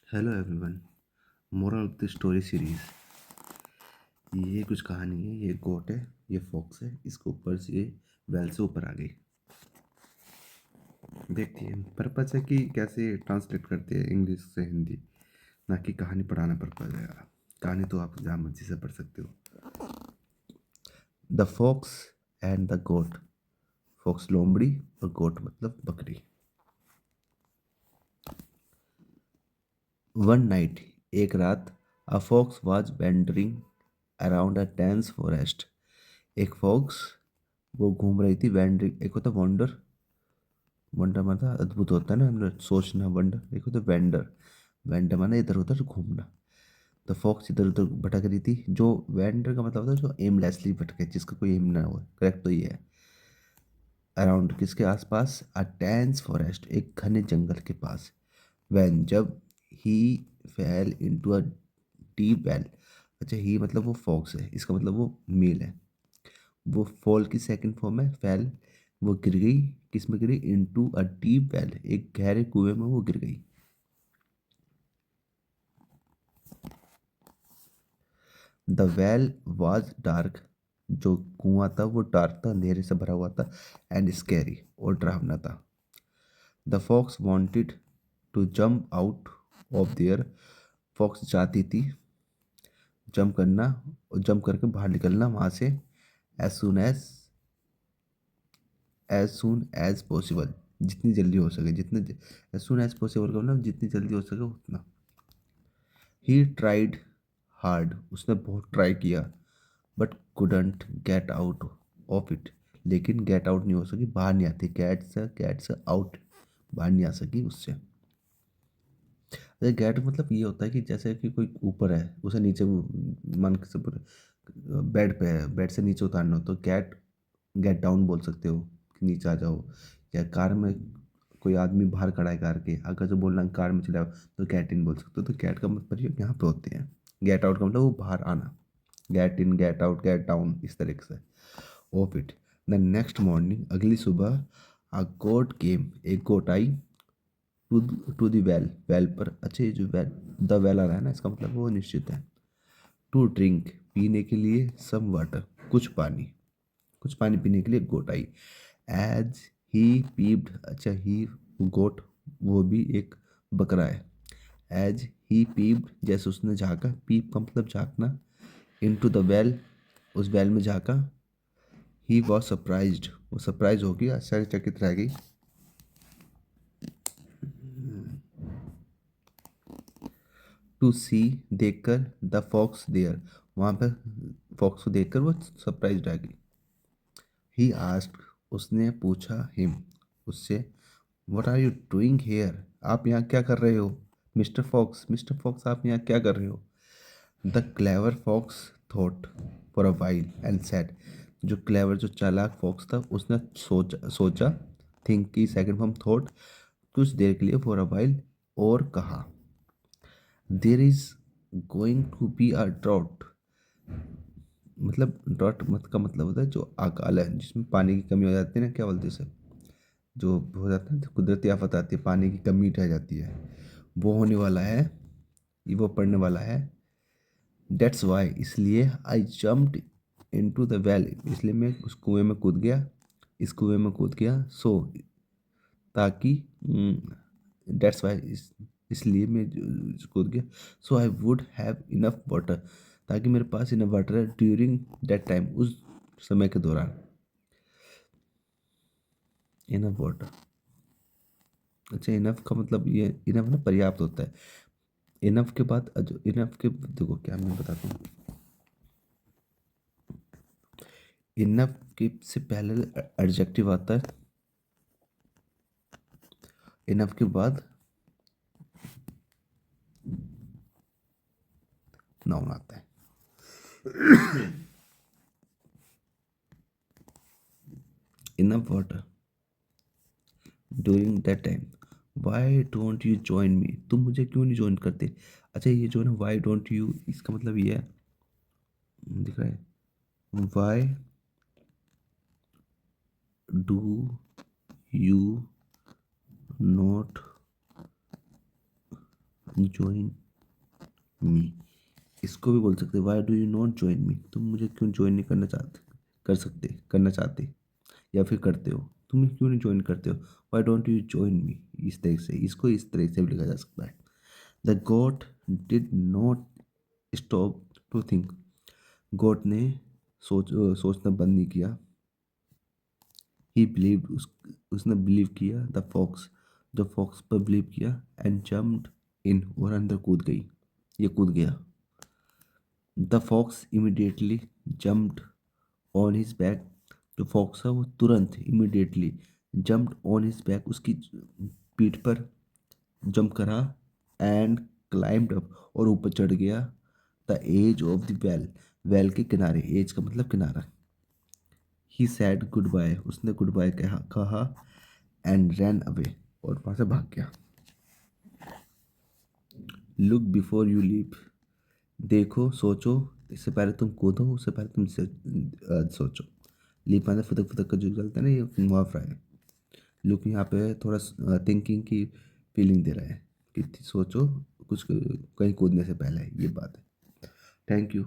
Hello everyone. Moral of the story series. ये कुछ कहानी है। ये गोट है, ये फॉक्स है, इसके ऊपर से ये वेल से ऊपर आ गई। देखती है पर्पज है कि कैसे ट्रांसलेट करते हैं इंग्लिश से हिंदी, ना कि कहानी पढ़ाना पर्पज है। कहानी तो आप जहाँ मर्जी से पढ़ सकते हो। The fox and the goat. Fox लोमड़ी और गोट मतलब बकरी। वन नाइट, एक रात, a fox was wandering around a dense forest. एक फॉक्स वो घूम रही थी। वेंडरिंग एक होता वंडर, वंडर मतलब अद्भुत होता है ना, अंदर सोचना। वंडर एक होता वेंडर, वेंडर माना इधर उधर घूमना। द फॉक्स इधर उधर भटक रही थी। जो वेंडर का मतलब होता है जो एमलेसली भटके, जिसका कोई एम ना हो। करेक्ट तो ये है। अराउंड किसके आसपास? अ डेंस फॉरेस्ट, एक घने जंगल के पास। वैन जब, he fell into a deep well. अच्छा, ही मतलब वो फॉक्स है, इसका मतलब वो मेल है। वो फॉल की सेकंड फॉर्म है फेल। वो गिर गई, किस में गिरी? इनटू अ डीप वेल, एक गहरे कुएं में वो गिर गई। द वेल वाज डार्क, जो कुआं था वो डार्क था, अंधेरे से भरा हुआ था। एंड स्कैरी, और डरावना था। The fox wanted to jump out of there. Fox चाहती थी जंप करना, और जंप करके बाहर निकलना वहां से। एज सुन एज पॉसिबल, जितनी जल्दी हो सके। जितने एज सुन एज पॉसिबल का मतलब जितनी जल्दी हो सके उतना। ही ट्राइड हार्ड, उसने बहुत ट्राई किया। But couldn't get out of it, लेकिन गेट आउट नहीं हो सकी, बाहर नहीं आती। गेट से आउट, बाहर नहीं आ सकी उससे। अरे गेट मतलब ये होता है कि जैसे कि कोई ऊपर है, उसे नीचे मन से बेड पे है, बेड से नीचे उतारना हो तो गेट गेट डाउन बोल सकते हो कि नीचे आ जाओ। या कार में कोई आदमी बाहर खड़ा है कार के, अगर जो बोलना कार में चले आओ तो गेट इन बोल सकते हो। तो गेट का मतलब प्रयोग यहाँ पे होते हैं। गेट आउट का मतलब वो बाहर आना। Get in, get out, get down, इस तरीके से। Of it. The next morning, अगली सुबह, अ गोट केम, एक गोट आई। To to the well, well पर। अच्छा, ये जो वेल, द वेल आ रहा है ना, इसका मतलब वो निश्चित है। टू ड्रिंक, पीने के लिए। सम वाटर, कुछ पानी। कुछ पानी पीने के लिए गोट आई। एज ही पीप्ड, अच्छा ही गोट वो भी एक बकरा है। एज ही पीप्ड, जैसे उसने झाँका। पीप का मतलब झाँकना। इनटू द वेल, उस वेल में झाँका। ही वॉज सरप्राइज्ड, वो सरप्राइज हो गई, आश्चर्यचकित रह गई। टू सी, देखकर। द फॉक्स देयर, वहाँ पर फॉक्स को देखकर वो सरप्राइज रह गई। ही आस्क्ड, उसने पूछा। हिम, उससे। What are you doing here, आप यहाँ क्या कर रहे हो? मिस्टर फॉक्स, मिस्टर फॉक्स, आप यहाँ क्या कर रहे हो? The clever fox thought for a while and said, जो क्लेवर जो चालाक फॉक्स था उसने सोचा सोचा। थिंक की सेकंड फॉर्म थॉट, कुछ देर के लिए। फॉर अ वाइल, और कहा। There is going to be a drought, मतलब ड्रॉट मत का मतलब होता है जो अकाल है, जिसमें पानी की कमी हो जाती है ना, क्या बोलते हैं उसे, जो हो जाता है कुदरती आफत आती है, पानी की कमी रह जाती है, वो होने वाला है। ये वो पड़ने वाला है। डेट्स वाई, इसलिए। आई जम्प्ड इनटू द वेल, इसलिए मैं उस कुएं में कूद गया। इस कुएं में कूद गया। सो, ताकि। डेट्स वाई, इसलिए मैं कूद गया। So I would have enough water, ताकि मेरे पास इनफ वाटर है। ड्यूरिंग दैट टाइम, उस समय के दौरान। इनफ वाटर, अच्छा इनफ का मतलब ये इनफ ना पर्याप्त होता है। इनफ के बाद जो इनफ के देखो क्या मैं बताता हूँ। इनफ के से पहले एडजेक्टिव आता है। इनफ के बाद नाउन आता है। Enough water during that time. Why don't you join me, तुम मुझे क्यों नहीं ज्वाइन करते? अच्छा, ये जो है ना वाई डोंट यू, इसका मतलब ये है, दिख रहा है। Why do you not join me, इसको भी बोल सकते why do you not join me, तुम मुझे क्यों ज्वाइन नहीं करना चाहते या फिर करते हो, तुम क्यों नहीं ज्वाइन करते हो, why don't you join me, इस तरह से, इसको इस तरह से भी लिखा जा सकता है। The god did not stop to think, god ने सोचना बंद नहीं किया। ही बिलीव, उसने बिलीव किया। द फॉक्स, जो फॉक्स पर बिलीव किया। एंड जम्प्ड इन, और अंदर कूद गई, ये कूद गया। The fox immediately jumped on his back, जो फॉक्स है वो तुरंत immediately jumped on his back, उसकी पीठ पर जंप करा। एंड क्लाइम्ड अप, और ऊपर चढ़ गया। The edge of the well, well के किनारे, एज का मतलब किनारा। ही सैड गुड बाय, उसने गुड बाय कहा। एंड रैन अवे, और वहां से भाग गया। लुक बिफोर यू लीव, देखो सोचो, इससे पहले तुम कूदो, उससे पहले तुम सोचो। लीव मतलब फुदक फुदक का जो चलता है ना, ये मुहावरा है। लुक यहाँ पे थोड़ा थिंकिंग की फीलिंग दे रहा है कि सोचो कुछ कहीं कूदने से पहले, ये बात है। Thank you.